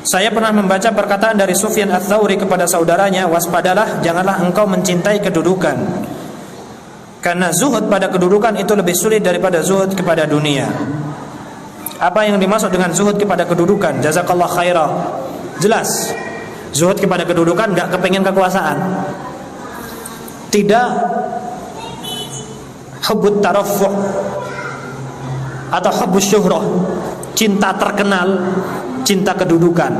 Saya pernah membaca perkataan dari Sufyan Ats-Tsauri kepada saudaranya, waspadalah, janganlah engkau mencintai kedudukan, karena zuhud pada kedudukan itu lebih sulit daripada zuhud kepada dunia. Apa yang dimaksud dengan zuhud kepada kedudukan? Jazakallah khairah. Jelas, zuhud kepada kedudukan gak kepengen kekuasaan, tidak hubbut tarafuh atau hubbus syuhrah, cinta terkenal, cinta kedudukan.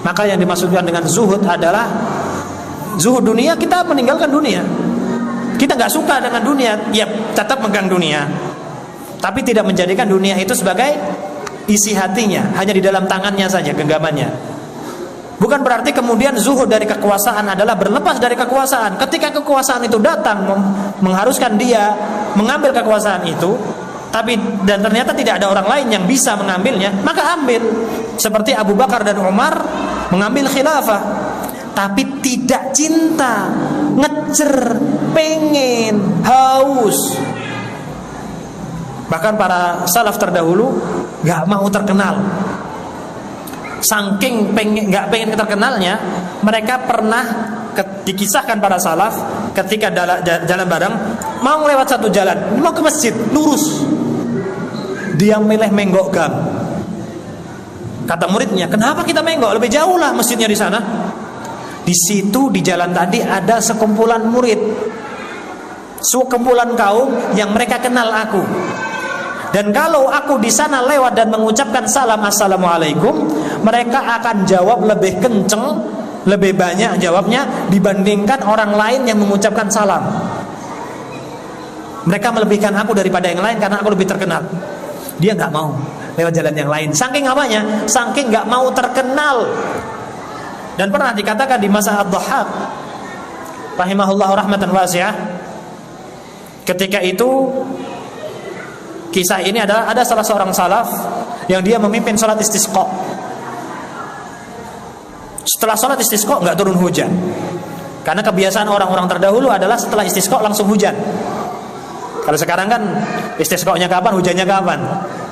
Maka yang dimaksudkan dengan zuhud adalah zuhud dunia, kita meninggalkan dunia. Kita nggak suka dengan dunia, ya tetap megang dunia, tapi tidak menjadikan dunia itu sebagai isi hatinya, hanya di dalam tangannya saja genggamannya. Bukan berarti kemudian zuhud dari kekuasaan adalah berlepas dari kekuasaan. Ketika kekuasaan itu datang mengharuskan dia mengambil kekuasaan itu, tapi dan ternyata tidak ada orang lain yang bisa mengambilnya, maka ambil. Seperti Abu Bakar dan Umar mengambil khilafah, tapi tidak cinta, ngecer, pengen, haus. Bahkan para salaf terdahulu gak mau terkenal. Saking gak pengen terkenalnya, mereka pernah dikisahkan para salaf ketika jalan bareng, mau lewat satu jalan, mau ke masjid, lurus, dia milih menggok gang. Kata muridnya, kenapa kita menggok? Lebih jauh lah masjidnya di sana. Di situ di jalan tadi ada sekumpulan murid, sekumpulan kaum yang mereka kenal aku. Dan kalau aku di sana lewat dan mengucapkan salam assalamualaikum, mereka akan jawab lebih kenceng, lebih banyak jawabnya dibandingkan orang lain yang mengucapkan salam. Mereka melebihkan aku daripada yang lain karena aku lebih terkenal. Dia nggak mau lewat jalan yang lain. Saking apanya? Saking nggak mau terkenal. Dan pernah dikatakan di masa Ad-Dhahhak rahimahullah rahmatan wasi'ah, ketika itu kisah ini adalah ada salah seorang salaf yang dia memimpin sholat istisqa. Setelah sholat istisqa nggak turun hujan, karena kebiasaan orang-orang terdahulu adalah setelah istisqa langsung hujan. Kalau sekarang kan istisqa-nya kapan, hujannya kapan,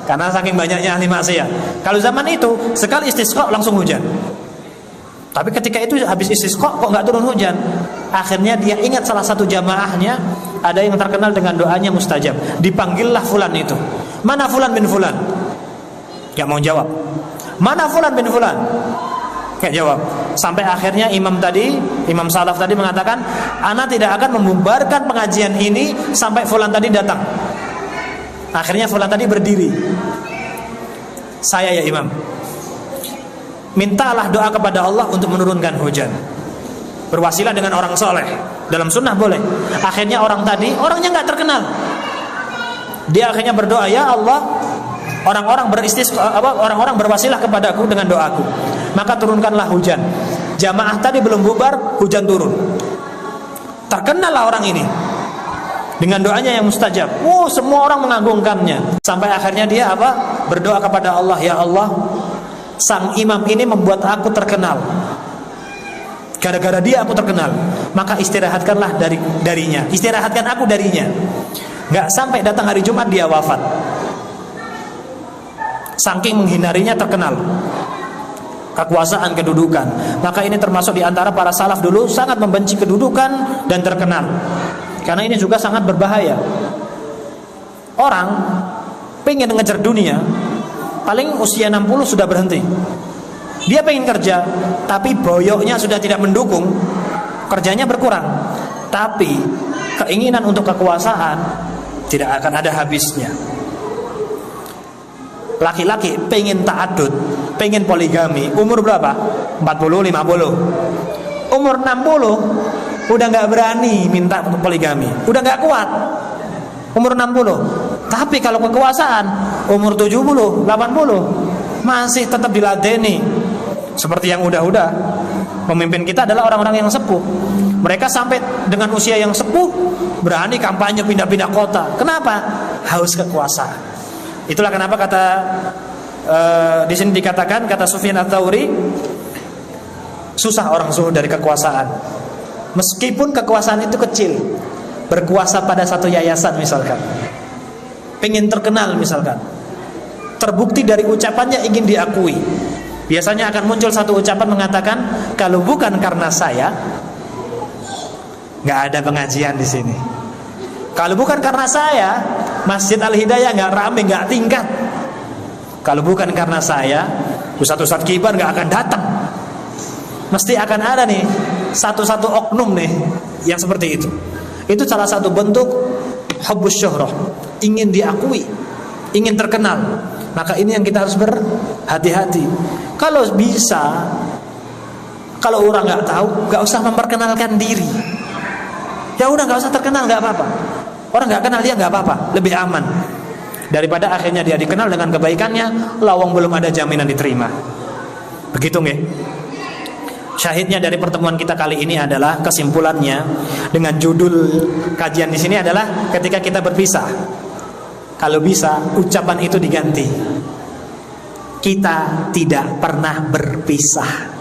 karena saking banyaknya ahli maksiat. Kalau zaman itu sekali istisqa langsung hujan. Tapi ketika itu habis istisqa kok nggak turun hujan. Akhirnya dia ingat salah satu jamaahnya ada yang terkenal dengan doanya mustajab. Dipanggillah fulan itu. Mana fulan bin fulan? Gak mau jawab. Mana fulan bin fulan? Gak jawab. Sampai akhirnya imam salaf tadi mengatakan, ana tidak akan membubarkan pengajian ini sampai fulan tadi datang. Akhirnya fulan tadi berdiri. Saya ya imam, mintalah doa kepada Allah untuk menurunkan hujan. Berwasilah dengan orang soleh. Dalam sunnah boleh. Akhirnya orang tadi, orangnya nggak terkenal, dia akhirnya berdoa, ya Allah, orang-orang orang-orang berwasilah kepadaku dengan doaku, maka turunkanlah hujan. Jamaah tadi belum bubar, hujan turun. Terkenallah orang ini dengan doanya yang mustajab. Semua orang mengagungkannya. Sampai akhirnya dia berdoa kepada Allah, ya Allah, sang imam ini membuat aku terkenal. Gara-gara dia aku terkenal, maka istirahatkanlah darinya. Istirahatkan aku darinya. Gak sampai datang hari Jumat dia wafat. Saking menghindarinya terkenal, kekuasaan, kedudukan. Maka ini termasuk diantara para salaf dulu sangat membenci kedudukan dan terkenal, karena ini juga sangat berbahaya. Orang pengen ngejar dunia, paling usia 60 sudah berhenti. Dia pengen kerja, tapi boyoknya sudah tidak mendukung, kerjanya berkurang. Tapi keinginan untuk kekuasaan tidak akan ada habisnya. Laki-laki pengen ta'addud, pengen poligami, umur berapa? 40, 50. Umur 60 udah gak berani minta poligami, udah gak kuat. Umur 60. Tapi kalau kekuasaan umur 70, 80 masih tetap diladeni. Seperti yang udah-udah, pemimpin kita adalah orang-orang yang sepuh. Mereka sampai dengan usia yang sepuh berani kampanye pindah-pindah kota. Kenapa? Haus kekuasaan. Itulah kenapa kata di sini dikatakan, kata Sufyan Ats-Tsauri, susah orang zuhud dari kekuasaan. Meskipun kekuasaan itu kecil, berkuasa pada satu yayasan misalkan, pengen terkenal misalkan, terbukti dari ucapannya ingin diakui, Biasanya akan muncul satu ucapan mengatakan, kalau bukan karena saya, nggak ada pengajian di sini. Kalau bukan karena saya, Masjid Al-Hidayah nggak rame, nggak tingkat. Kalau bukan karena saya, Ustadz Kibar nggak akan datang. Mesti akan ada nih satu-satu oknum nih yang seperti itu. Itu salah satu bentuk hubbus syuhrah, ingin diakui, ingin terkenal. Maka ini yang kita harus berhati-hati. Kalau bisa, kalau orang nggak tahu, nggak usah memperkenalkan diri. Ya udah, nggak usah terkenal, nggak apa-apa. Orang nggak kenal dia nggak apa-apa, lebih aman daripada akhirnya dia dikenal dengan kebaikannya, lawang belum ada jaminan diterima. Begitu nggih? Syahidnya dari pertemuan kita kali ini adalah, kesimpulannya dengan judul kajian di sini adalah, ketika kita berpisah, kalau bisa ucapan itu diganti, kita tidak pernah berpisah.